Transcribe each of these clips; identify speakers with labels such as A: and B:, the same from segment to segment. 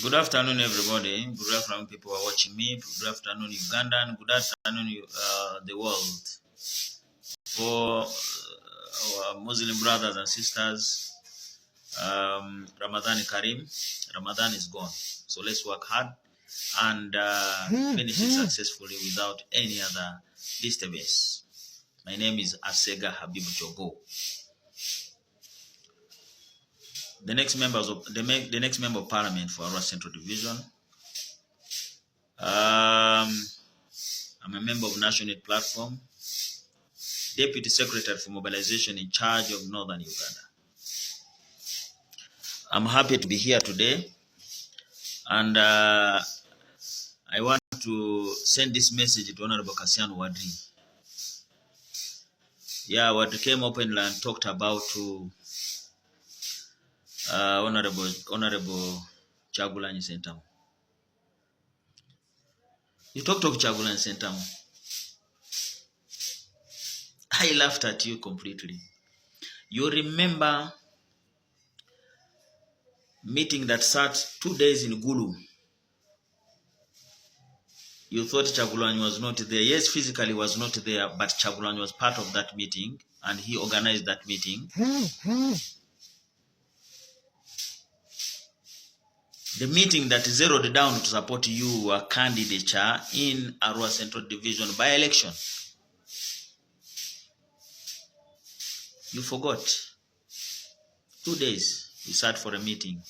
A: Good afternoon, everybody. Good afternoon, people who are watching me. Good afternoon, Uganda, and good afternoon, the world. For our Muslim brothers and sisters, Ramadan Karim. Ramadan is gone. So let's work hard and finish it successfully without any other disturbance. My name is Asega Habib Jogo. The next member of Parliament for our Central Division. I'm a member of National Unity Platform, Deputy Secretary for Mobilization in charge of Northern Uganda. I'm happy to be here today, and I want to send this message to Honorable Kasiano Wadri. Yeah, Wadri came openly and talked about Honorable Kyagulanyi SENTAMU. You talked of Kyagulanyi SENTAMU. I laughed at you completely. You remember meeting that sat 2 days in Gulu. You thought Kyagulanyi was not there. Yes, physically he was not there, but Kyagulanyi was part of that meeting and he organized that meeting. The meeting that zeroed down to support your candidature in Arua Central Division by election. You forgot. 2 days we sat for a meeting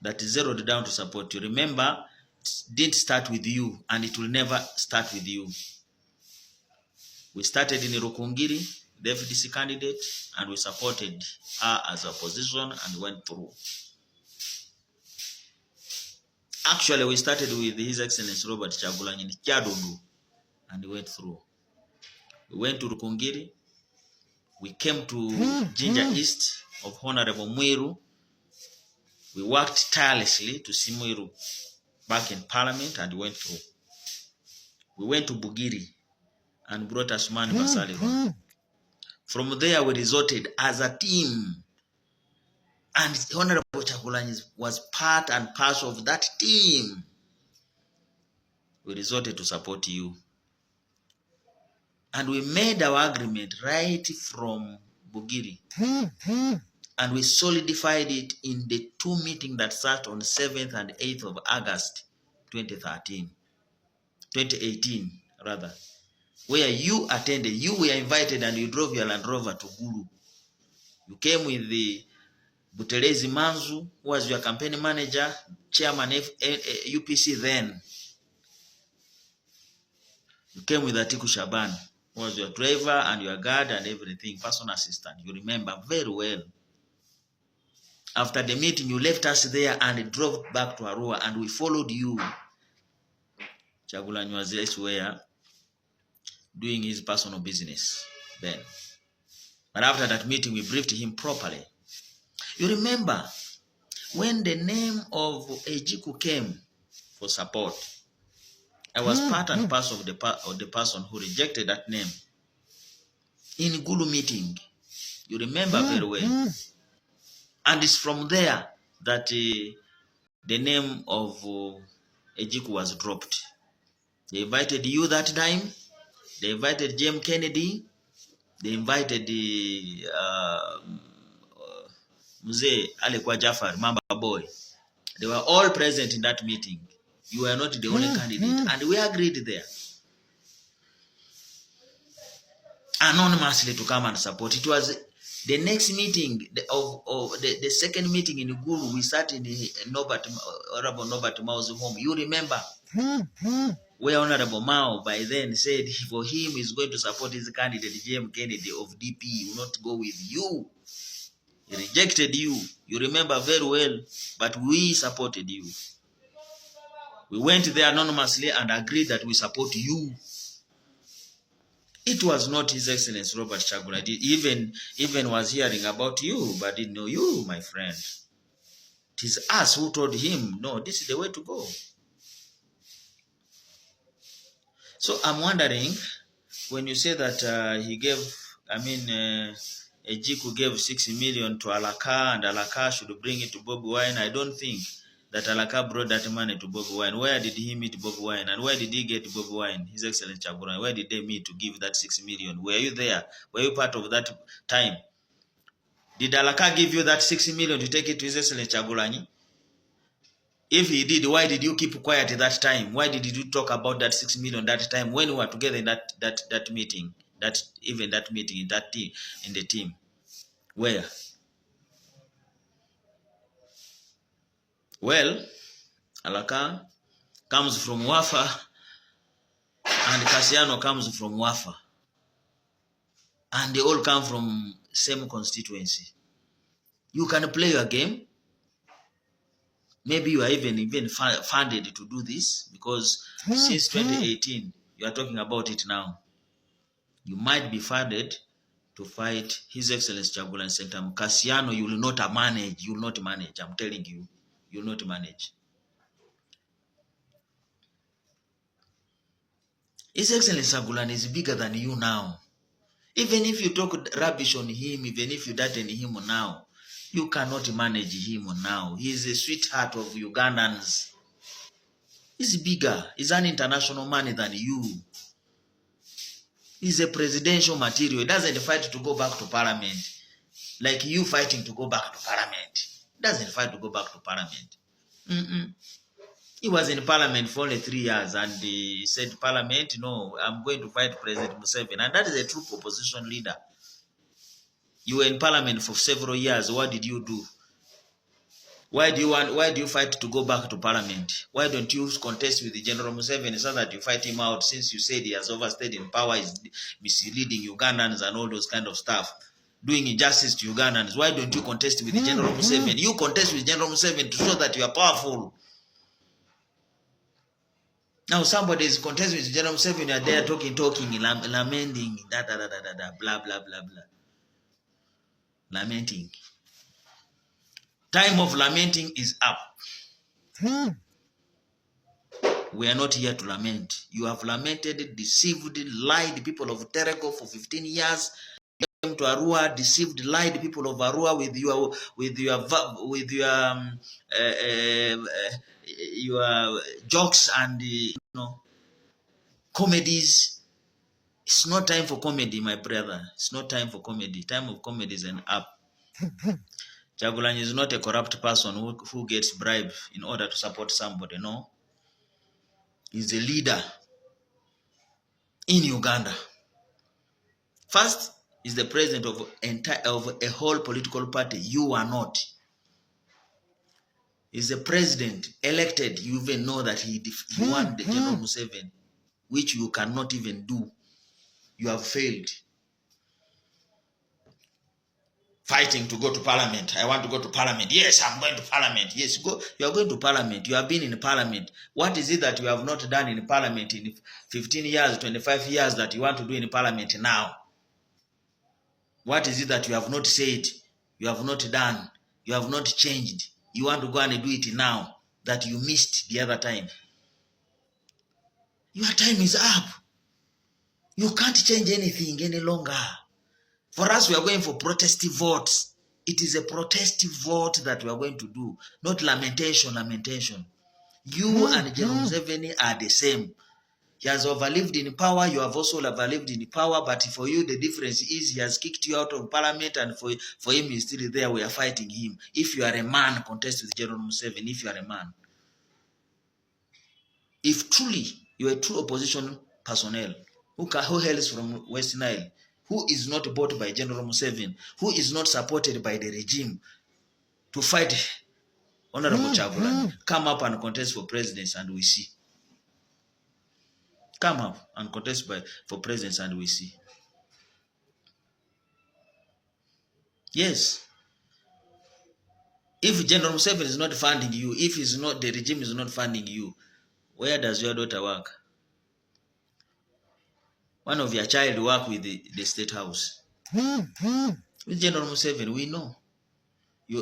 A: that zeroed down to support you. Remember, it didn't start with you and it will never start with you. We started in Rukungiri, the FDC candidate, and we supported her as opposition and went through. Actually, we started with His Excellency Robert Kyagulanyi in Kyadondo and we went through. We went to Rukungiri. We came to Ginger East of Honorable Mwiru. We worked tirelessly to see Mwiru back in Parliament and went through. We went to Bugiri and brought Asmani Basali. From there, we resorted as a team. And Honorable Kyagulanyi was part and parcel of that team. We resorted to support you. And we made our agreement right from Bugiri. And we solidified it in the 2 meetings that sat on 7th and 8th of August 2018, rather, where you attended. You were invited and you drove your Land Rover to Gulu. You came with the Butelezi Manzu, who was your campaign manager, chairman UPC then. You came with Atiku Shaban, who was your driver and your guard and everything, personal assistant. You remember very well. After the meeting, you left us there and drove back to Arua, and we followed you. Kyagulanyi was elsewhere doing his personal business then. But after that meeting, we briefed him properly. You remember when the name of Ejiku came for support, I was part and parcel of the person who rejected that name in Gulu meeting. You remember very well. And it's from there that the name of Ejiku was dropped. They invited you that time. They invited James Kennedy. They invited the Mzee Alekwa Jafar, Mamba Boy. They were all present in that meeting. You were not the only candidate. And we agreed there anonymously to come and support. It was the next meeting the second meeting in Gulu. We sat in Honorable Norbert Mao's home. You remember where Honorable Mao by then said for him is going to support his candidate James Kennedy of DP. He will not go with you. He rejected you. You remember very well, but we supported you. We went there anonymously and agreed that we support you. It was not His Excellency Robert Kyagulanyi. Even was hearing about you, but didn't know you, my friend. It is us who told him, no, this is the way to go. So I'm wondering, when you say that he gave, Ejiku gave 6 million to Alaka and Alaka should bring it to Bobi Wine. I don't think that Alaka brought that money to Bobi Wine. Where did he meet Bobi Wine? And where did he get Bobi Wine? His Excellency Kyagulanyi. Where did they meet to give that 6 million? Were you there? Were you part of that time? Did Alaka give you that 6 million to take it to His Excellency Kyagulanyi? If he did, why did you keep quiet at that time? Why did you talk about that 6 million that time when we were together in that meeting? That meeting in that team, in the team. Where? Well, Alaka comes from Wafa and Kasiano comes from Wafa. And they all come from same constituency. You can play your game. Maybe you are even funded to do this because since 2018, you are talking about it now. You might be funded to fight His Excellency Kyagulanyi SENTAMU. Kasiano, you will not manage. You will not manage. I'm telling you, you will not manage. His Excellency Kyagulanyi is bigger than you now. Even if you talk rubbish on him, even if you daten him now, you cannot manage him now. He is a sweetheart of Ugandans. He's bigger. He's an international man than you. He's a presidential material. He doesn't fight to go back to parliament. Like you fighting to go back to parliament. He doesn't fight to go back to parliament. He was in parliament for only 3 years and he said, parliament, no, I'm going to fight President Museveni. And that is a true opposition leader. You were in parliament for several years. What did you do? Why do you fight to go back to parliament? Why don't you contest with the General Museveni so that you fight him out, since you said he has overstayed in power, is misleading Ugandans and all those kind of stuff, doing injustice to Ugandans? Why don't you contest with the General Museveni? You contest with General Museveni to show that you are powerful. Now somebody is contesting with General Museveni, and they are talking, lamenting, blah, blah, blah, blah. Lamenting. Time of lamenting is up. We are not here to lament. You have lamented, deceived, lied people of Terego for 15 years. You came to Arua, deceived, lied people of Arua with your jokes and comedies. It's not time for comedy, my brother. It's not time for comedy. Time of comedy is an up. Kyagulanyi is not a corrupt person who gets bribed in order to support somebody. No. He's a leader in Uganda. First, he's the president of a whole political party. You are not. He's the president elected. You even know that he won the General Museveni, which you cannot even do. You have failed. Fighting to go to parliament. I want to go to parliament. Yes, I'm going to parliament. Yes, go. You are going to parliament. You have been in parliament. What is it that you have not done in parliament in 15 years, 25 years that you want to do in parliament now? What is it that you have not said? You have not done. You have not changed. You want to go and do it now that you missed the other time. Your time is up. You can't change anything any longer. For us, we are going for protest votes. It is a protest vote that we are going to do, not lamentation. You and General Museveni are the same. He has overlived in power. You have also overlived in power. But for you, the difference is he has kicked you out of parliament, and for him, he's still there. We are fighting him. If you are a man, contest with General Museveni. If you are a man. If truly you are a true opposition personnel who hails from West Nile, who is not bought by General Museveni, who is not supported by the regime to fight Honorable Kyagulanyi, come up and contest for presidents and we see. Come up and contest for presidents and we see. Yes. If General Museveni is not funding you, if the regime is not funding you, where does your daughter work? One of your child work with the State House. With General Museveni, we know.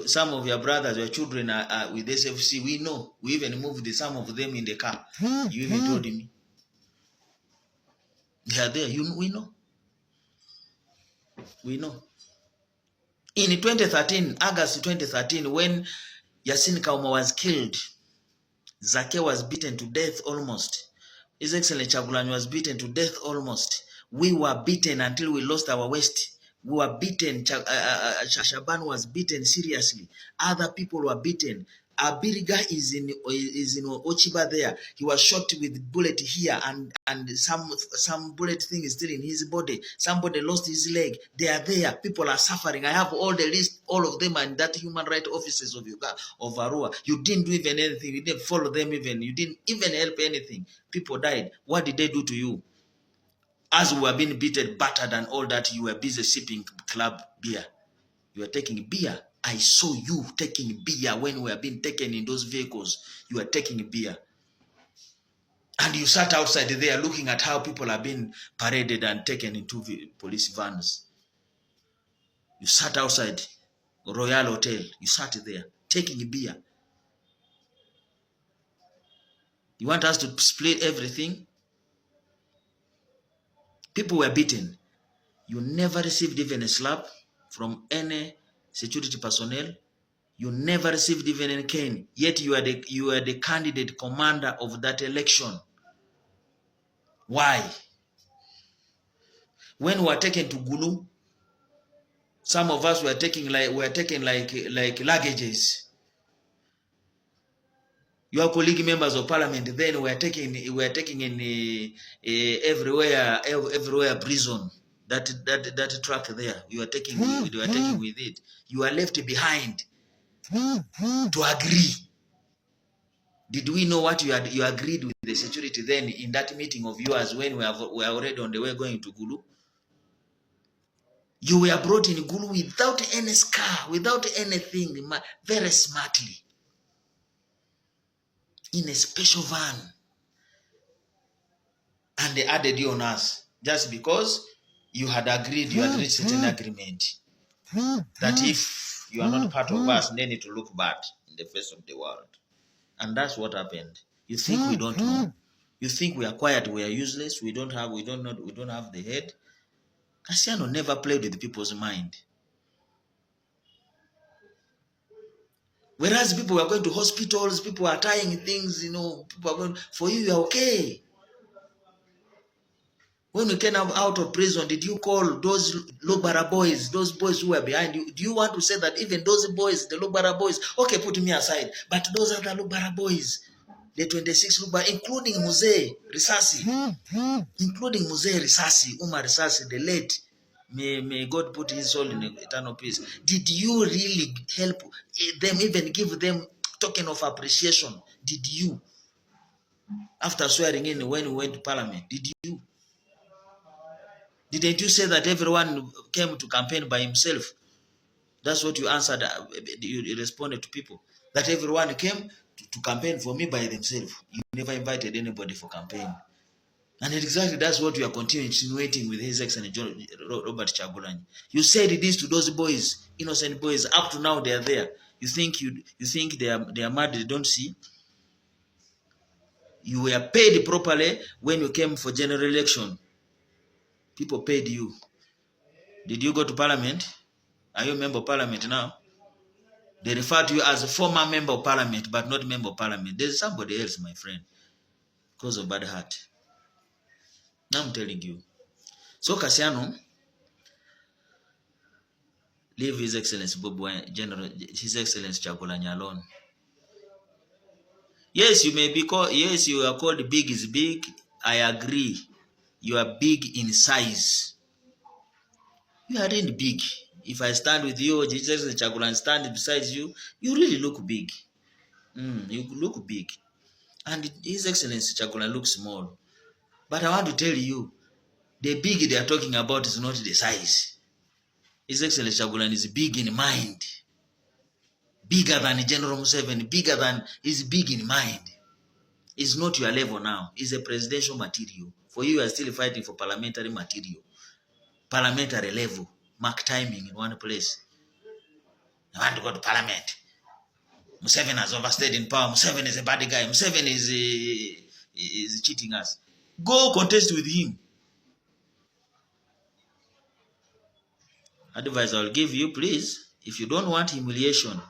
A: Some of your brothers, your children are with SFC, we know. We even moved some of them in the car. You even told me. They are there, we know. We know. In 2013, August 2013, when Yasin Kauma was killed, Zake was beaten to death almost. His Excellency Kyagulanyi was beaten to death almost. We were beaten until we lost our waist. We were beaten. Shaban was beaten seriously. Other people were beaten. Abiriga is in Ochiba there. He was shot with bullet here, and some bullet thing is still in his body. Somebody lost his leg. They are there. People are suffering. I have all the list, all of them, and that human rights officers of Arua. You didn't do even anything. You didn't follow them even. You didn't even help anything. People died. What did they do to you? As we were being beaten, battered, and all that, you were busy sipping club beer. You were taking beer. I saw you taking beer when we were being taken in those vehicles. You were taking beer. And you sat outside there looking at how people are being paraded and taken into police vans. You sat outside Royal Hotel. You sat there taking beer. You want us to split everything? People were beaten. You never received even a slap from any security personnel. You never received even a cane. Yet you are the candidate commander of that election. Why? When we were taken to Gulu, some of us were taken like luggages. Your colleague members of parliament then were taken in everywhere prison. That truck there, you are taking with it. You are left behind to agree. Did we know what you agreed with the security then in that meeting of yours when we are already on the way going to Gulu? You were brought in Gulu without any scar, without anything, very smartly, in a special van. And they added you on us just because you had agreed, you had reached an agreement that if you are not part of us, then it will look bad in the face of the world. And that's what happened. You think we don't know? You think we are quiet, we are useless, we don't have the head? Kasiano never played with people's mind. Whereas people are going to hospitals, people are tying things, people are going, for you are okay. When you came out of prison, did you call those Lobara boys, those boys who were behind you? Do you want to say that even those boys, the Lobara boys, okay, put me aside, but those other Lobara boys, the 26 Lobara, including Mzee Risasi, Umar Risasi, the late, may God put his soul in eternal peace. Did you really help them, even give them token of appreciation? Did you? After swearing in when we went to parliament, did you? Didn't you say that everyone came to campaign by himself? That's what you answered. You responded to people. That everyone came to campaign for me by themselves. You never invited anybody for campaign. And exactly that's what you are continuing insinuating with His Excellency Robert Kyagulanyi. You said this to those boys, innocent boys. Up to now they are there. You think they are mad, they don't see? You were paid properly when you came for general election. People paid you. Did you go to parliament? Are you a member of parliament now? They refer to you as a former member of parliament, but not member of parliament. There's somebody else, my friend, because of bad heart. Now I'm telling you. So Kasiano, leave His Excellency His Excellency Kyagulanyi alone. Yes, you may be called. Yes, you are called big is big. I agree. You are big in size. You aren't big. If I stand with you, His Excellency Kyagulanyi stand beside you, you really look big. You look big. And His Excellency Kyagulanyi looks small. But I want to tell you, the big they are talking about is not the size. His Excellency Kyagulanyi is big in mind. Bigger than General Museveni, is big in mind. It's not your level now. It's a presidential material. For you are still fighting for parliamentary material. Parliamentary level. Mark timing in one place. I want to go to parliament. Museveni has overstayed in power. Museveni is a bad guy. Museveni is cheating us. Go contest with him. advice I'll give you, please, if you don't want humiliation,